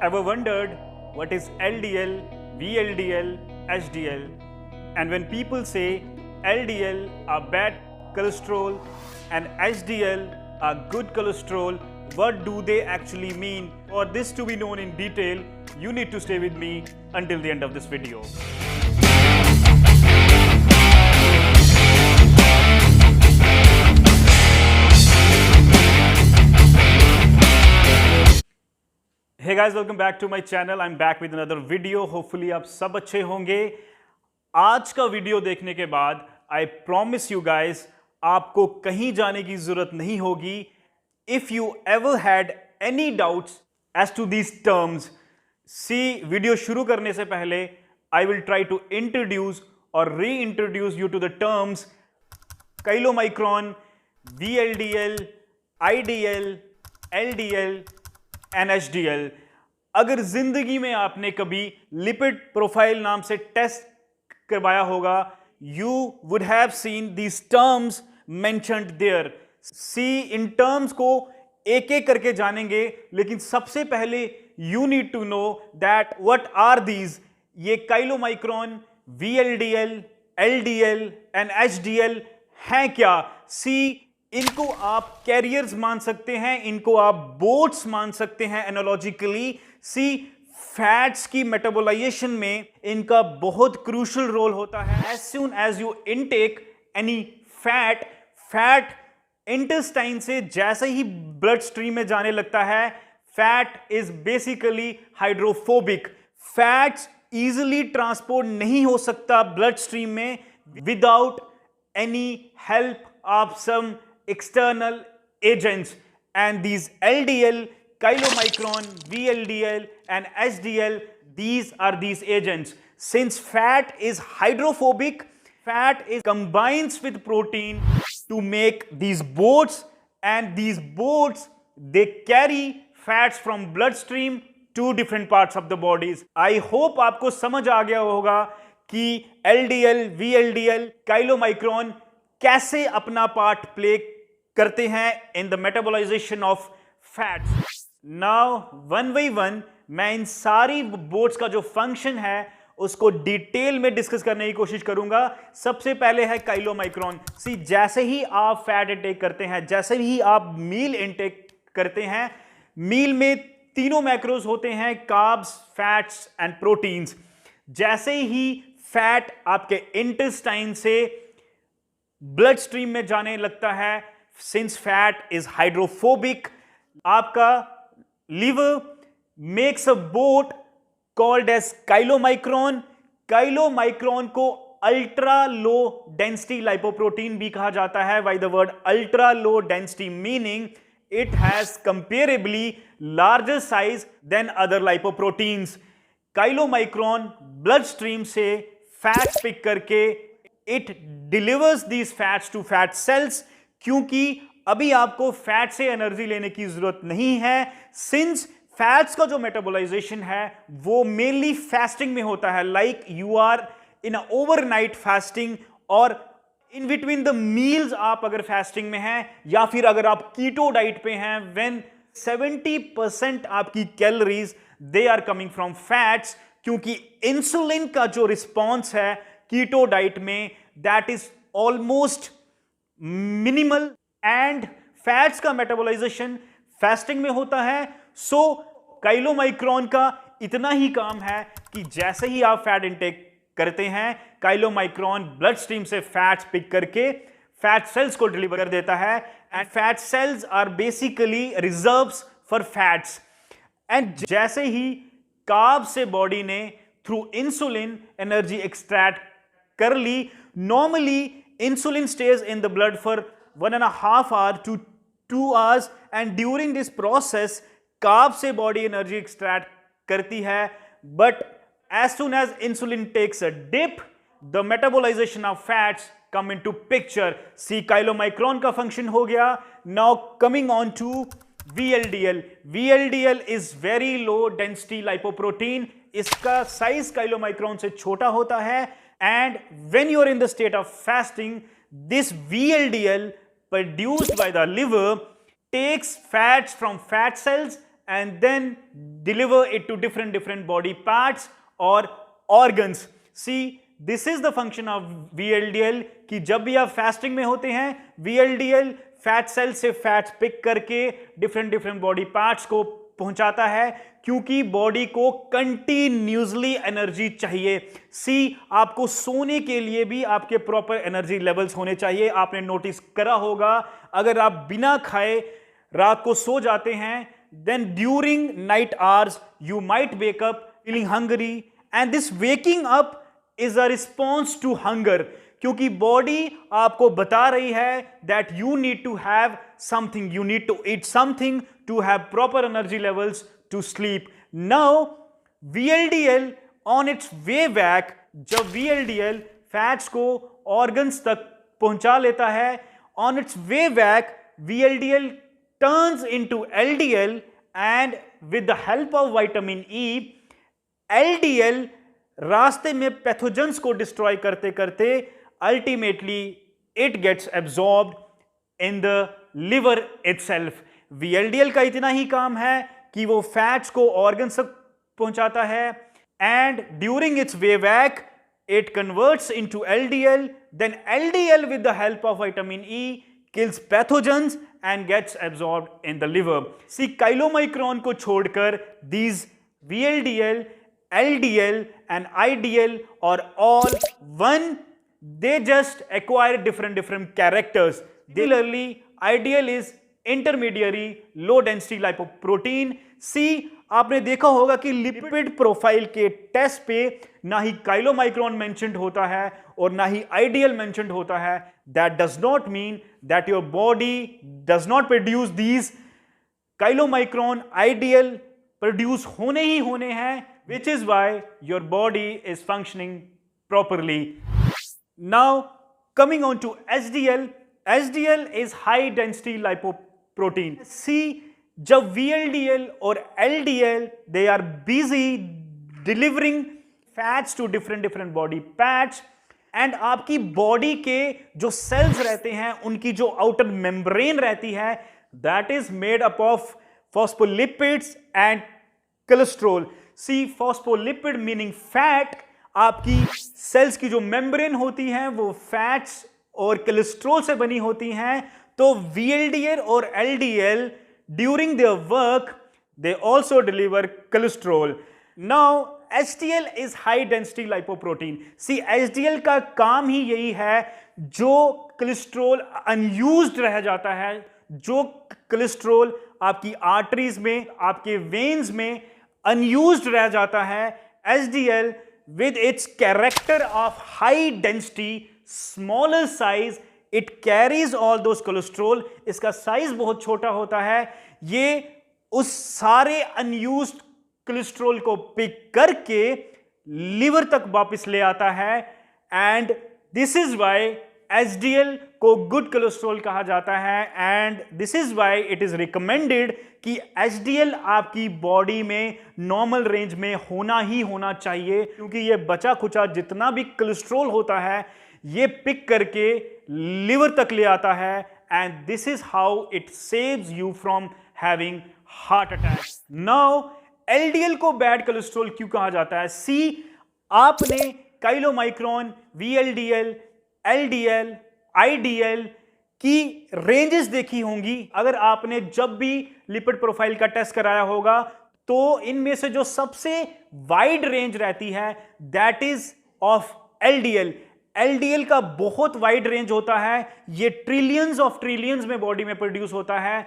Ever wondered what is LDL, VLDL, HDL? And when people say LDL are bad cholesterol and HDL are good cholesterol, what do they actually mean? For this to be known in detail, you need to stay with me until the end of this video. Hey guys, welcome back to my channel. I'm back with another video. Hopefully आप सब अच्छे होंगे. आज का video देखने के बाद I promise you guys आपको कहीं जाने की जरूरत नहीं होगी. If you ever had any doubts as to these terms, see video शुरू करने से पहले I will try to introduce or reintroduce you to the terms chylomicron, VLDL, IDL, LDL and HDL. अगर जिंदगी में आपने कभी लिपिड प्रोफाइल नाम से टेस्ट करवाया होगा, you would have seen these terms mentioned there. See, in terms को एक एक करके जानेंगे, लेकिन सबसे पहले you need to know that what are these. ये chylomicron, VLDL, LDL and HDL हैं क्या? See, इनको आप कैरियर्स मान सकते हैं, इनको आप बोट्स मान सकते हैं एनालॉजिकली. सी फैट्स की मेटाबोलाइजेशन में इनका बहुत क्रूशियल रोल होता है. As soon as you intake any fat, fat intestine से जैसे ही ब्लड स्ट्रीम में जाने लगता है, fat is basically hydrophobic. Fats easily transport नहीं हो सकता ब्लड स्ट्रीम में without any help of some external agents, and these LDL, chylomicron, VLDL and HDL, these are these agents. Since fat is hydrophobic, fat combines with protein to make these boats, and these boats they carry fats from bloodstream to different parts of the bodies. I hope आपको समझ आ गया होगा कि LDL, VLDL, chylomicron कैसे अपना part play करते हैं in the मेटाबोलाइजेशन of fats. Now one by one मैं इन सारी बोट्स का जो फंक्शन है उसको डिटेल में डिस्कस करने की कोशिश करूंगा. सबसे पहले है काइलोमाइक्रोन. सी, जैसे ही आप फैट इंटेक करते हैं, जैसे ही आप मील इंटेक करते हैं, मील में तीनों मैक्रोज होते हैं, कार्ब्स, फैट्स एंड प्रोटीन्स. जैसे ही फैट आपके इंटेस्टाइन से ब्लड स्ट्रीम में जाने लगता है, सिंस फैट इज हाइड्रोफोबिक, आपका liver makes a boat called as chylomicron. Chylomicron को अल्ट्रा लो डेंसिटी लाइपोप्रोटीन भी कहा जाता है. By the word ultra low density meaning it has comparably larger size than other lipoproteins. Chylomicron blood stream से fats pick करके it delivers these fats to fat cells. क्योंकि अभी आपको fat से एनर्जी लेने की जरूरत नहीं है, सिंस फैट्स का जो मेटाबोलाइजेशन है वो मेनली फास्टिंग में होता है. Like you are in a overnight fasting, और इन बिटवीन द मील्स आप अगर फास्टिंग में हैं, या फिर अगर आप कीटो डाइट पे हैं, व्हेन 70% आपकी calories they are coming from fats. क्योंकि इंसुलिन का जो रिस्पॉन्स है कीटो डाइट में, that is almost minimal, and fats का मेटाबोलाइजेशन फास्टिंग में होता है. सो काइलोमाइक्रोन का इतना ही काम है कि जैसे ही आप फैट इंटेक करते हैं, काइलोमाइक्रोन ब्लड स्ट्रीम से फैट्स पिक करके फैट सेल्स को डिलीवर कर देता है. And fat cells are basically reserves for fats. And जैसे ही कार्ब से बॉडी ने थ्रू इंसुलिन एनर्जी एक्सट्रैक्ट कर ली, normally insulin stays in the blood for 1.5 hours to 2 hours, and during this process carb से body energy extract करती है. But as soon as insulin takes a dip, the metabolization of fats come into picture. See, chylomicron का function हो गया. Now coming on to VLDL. VLDL is very low density lipoprotein. इसका size chylomicron से छोटा होता है. And when you are in the state of fasting, this VLDL produced by the liver takes fats from fat cells and then deliver it to different body parts or organs. See, this is the function of VLDL कि जब भी आप fasting में होते हैं VLDL fat cell से fats pick करके different body parts को पहुंचाता है, क्योंकि बॉडी को कंटिन्यूसली एनर्जी चाहिए। सी, आपको सोने के लिए भी आपके प्रॉपर एनर्जी लेवल्स होने चाहिए। आपने नोटिस करा होगा, अगर आप बिना खाए रात को सो जाते हैं, then during night hours you might wake up feeling hungry, and this waking up is a response to hunger, क्योंकि बॉडी आपको बता रही है that you need to have something, you need to eat something to have proper energy levels to sleep. Now VLDL on its way back, जब VLDL fats को organs तक पहुंचा लेता है, on its way back VLDL turns into LDL, and with the help of vitamin E, LDL रास्ते में pathogens को destroy करते करते ultimately it gets absorbed in the liver itself. VLDL का इतना ही काम है कि वो फैट्स को ऑर्गन तक पहुंचाता है, and during its way back it converts into LDL, then LDL with the help of vitamin E kills pathogens and gets absorbed in the liver. See, chylomicron को छोड़कर these VLDL, LDL and IDL are all one. They just acquire different characters. Similarly, IDL is intermediary low density lipoprotein. See, आपने देखा होगा कि lipid profile के test पे ना ही chylomicron mentioned होता है और ना ही आईडीएल मेंशन्ड होता है। That does not mean that your body does not produce these chylomicron, IDL produce होने ही होने हैं, which is why your body is functioning properly. Now coming on to HDL, HDL is high density lipoprotein. See, जब VLDL और LDL they are busy delivering fats to different body parts, and आपकी body के जो sales रहते हैं उनकी जो outer membrane रहती है that is made up of phospholipids and cholesterol. See, phospholipid meaning fat, आपकी सेल्स की जो मेम्ब्रेन होती है वो फैट्स और कोलेस्ट्रॉल से बनी होती हैं। तो VLDL और LDL during their work they also deliver cholesterol. Now HDL is high density lipoprotein. See, HDL का काम ही यही है, जो कोलेस्ट्रॉल अनयूज्ड रह जाता है, जो कोलेस्ट्रॉल आपकी आर्टरीज में, आपके वेन्स में अनयूज्ड रह जाता है, HDL with its character of high density, smaller size, it carries all those cholesterol. इसका साइज बहुत छोटा होता है, ये उस सारे अनयूज्ड कोलेस्ट्रॉल को पिक करके लिवर तक वापस ले आता है, and this is why HDL को गुड कोलेस्ट्रॉल कहा जाता है, and this is why it is recommended कि HDL आपकी बॉडी में नॉर्मल रेंज में होना ही होना चाहिए, क्योंकि ये बचा खुचा जितना भी कोलेस्ट्रॉल होता है ये पिक करके लिवर तक ले आता है, and this is how it saves you from having heart attack. Now LDL को बैड कोलेस्ट्रॉल क्यों कहा जाता है? सी, आपने काइलोमाइक्रोन, VLDL, LDL, IDL की रेंजेस देखी होंगी। अगर आपने जब भी लिपिड प्रोफाइल का टेस्ट कराया होगा तो इनमें से जो सबसे वाइड रेंज रहती है that is of LDL। LDL का बहुत वाइड रेंज होता है, ये ट्रिलियंस ऑफ ट्रिलियंस में बॉडी में प्रोड्यूस होता है,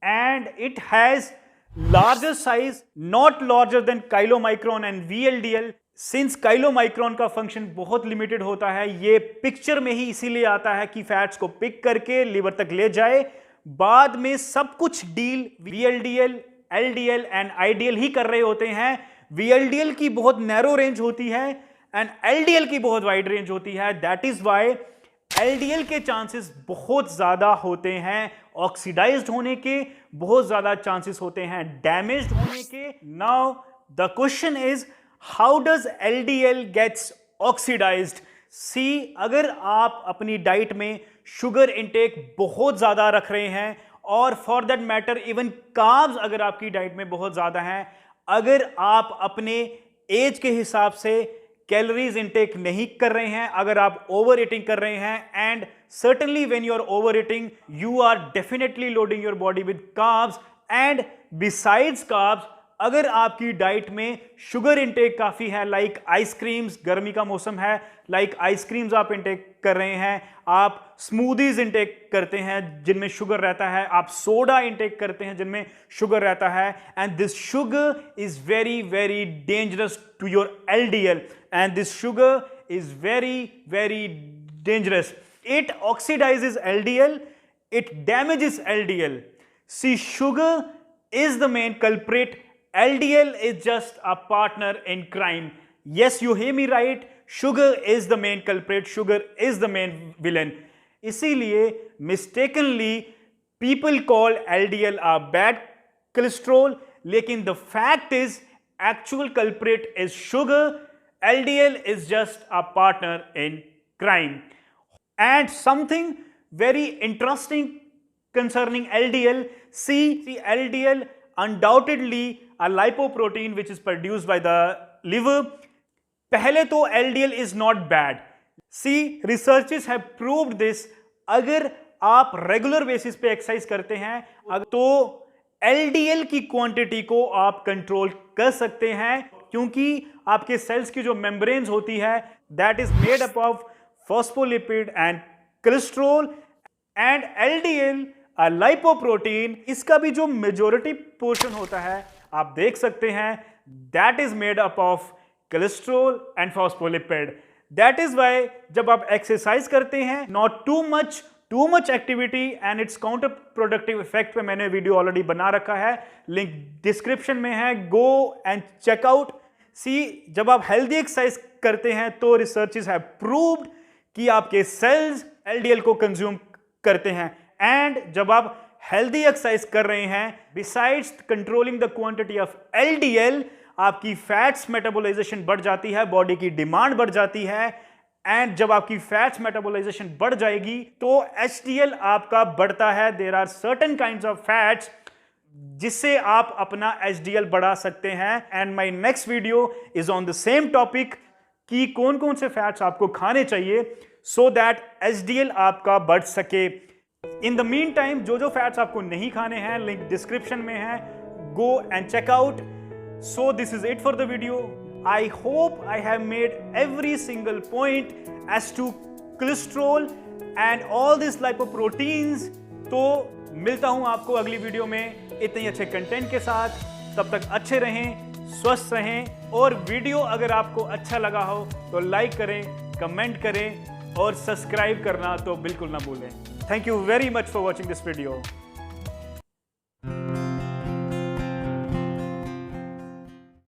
and it has larger size, not larger than chylomicron and VLDL। Since chylomicron का फंक्शन बहुत लिमिटेड होता है, ये पिक्चर में ही इसीलिए आता है कि फैट्स को पिक करके लिवर तक ले जाए, बाद में सब कुछ deal VLDL, LDL and IDL ही कर रहे होते हैं। VLDL की बहुत नैरो रेंज होती है एंड LDL की बहुत वाइड रेंज होती है। दैट इज वाई LDL के चांसेस बहुत ज्यादा होते हैं ऑक्सीडाइज्ड होने के, बहुत ज्यादा चांसेस होते हैं डैमेज्ड होने के। Now the question is, how does LDL gets oxidized? See, अगर आप अपनी डाइट में शुगर इंटेक बहुत ज्यादा रख रहे हैं और for that matter even carbs अगर आपकी डाइट में बहुत ज्यादा हैं, अगर आप अपने एज के हिसाब से कैलोरीज इनटेक नहीं कर रहे हैं, अगर आप ओवर ईटिंग कर रहे हैं, and certainly when you are overeating you are definitely loading your body with carbs, and besides carbs अगर आपकी डाइट में शुगर इंटेक काफी है, लाइक आइसक्रीम्स, गर्मी का मौसम है, लाइक आइसक्रीम्स आप इंटेक कर रहे हैं, आप स्मूदीज इंटेक करते हैं जिनमें शुगर रहता है, आप सोडा इंटेक करते हैं जिनमें शुगर रहता है, and this sugar is very very dangerous to your LDL, and this sugar is very very dangerous. It oxidizes LDL, it damages LDL. See, sugar is the main culprit. LDL is just a partner in crime. Yes, you hear me right. Sugar is the main culprit. Sugar is the main villain. इसीलिए mistakenly people call LDL a bad cholesterol, लेकिन the fact is actual culprit is sugar. LDL is just a partner in crime. And something very interesting concerning LDL. See, LDL undoubtedly a lipoprotein which is produced by the liver. पहले तो LDL is not bad. See, researchers have proved this. अगर आप regular basis पे exercise करते हैं तो LDL की quantity को आप कंट्रोल कर सकते हैं, क्योंकि आपके सेल्स की जो मेम्ब्रेन्स होती है that is made up of phospholipid and cholesterol, and LDL a lipoprotein. इसका भी जो मेजोरिटी पोर्शन होता है आप देख सकते हैं that is made up of cholesterol and phospholipid. That is why जब आप एक्सरसाइज करते हैं, not too much activity and its counterproductive effect पे मैंने वीडियो ऑलरेडी बना रखा है, लिंक डिस्क्रिप्शन में है, go and check out. See, जब आप हेल्दी एक्सरसाइज करते हैं तो रिसर्चेस हैव प्रूव्ड कि आपके सेल्स LDL को कंज्यूम करते हैं, एंड जब आप हेल्दी एक्सरसाइज कर रहे हैं, besides controlling the quantity of LDL, आपकी फैट्स मेटाबोलाइजेशन बढ़ जाती है, बॉडी की डिमांड बढ़ जाती है, एंड जब आपकी फैट्स मेटाबोलाइजेशन बढ़ जाएगी तो HDL आपका बढ़ता है. There are certain kinds of fats जिससे आप अपना HDL बढ़ा सकते हैं, and my next video is on the same topic कि कौन कौन से फैट्स आपको खाने चाहिए सो दैट HDL आपका बढ़ सके. इन द मीन टाइम जो फैट्स आपको नहीं खाने हैं, लिंक डिस्क्रिप्शन में है, go and check out. So this is it for the video. I hope I have made every single point as to cholesterol and all this lipoproteins. तो मिलता हूं आपको अगली वीडियो में इतने ही अच्छे कंटेंट के साथ. तब तक अच्छे रहें, स्वस्थ रहें, और वीडियो अगर आपको अच्छा लगा हो तो लाइक करें, कमेंट करें और सब्सक्राइब करना तो बिल्कुल ना भूलें. Thank you very much for watching this video.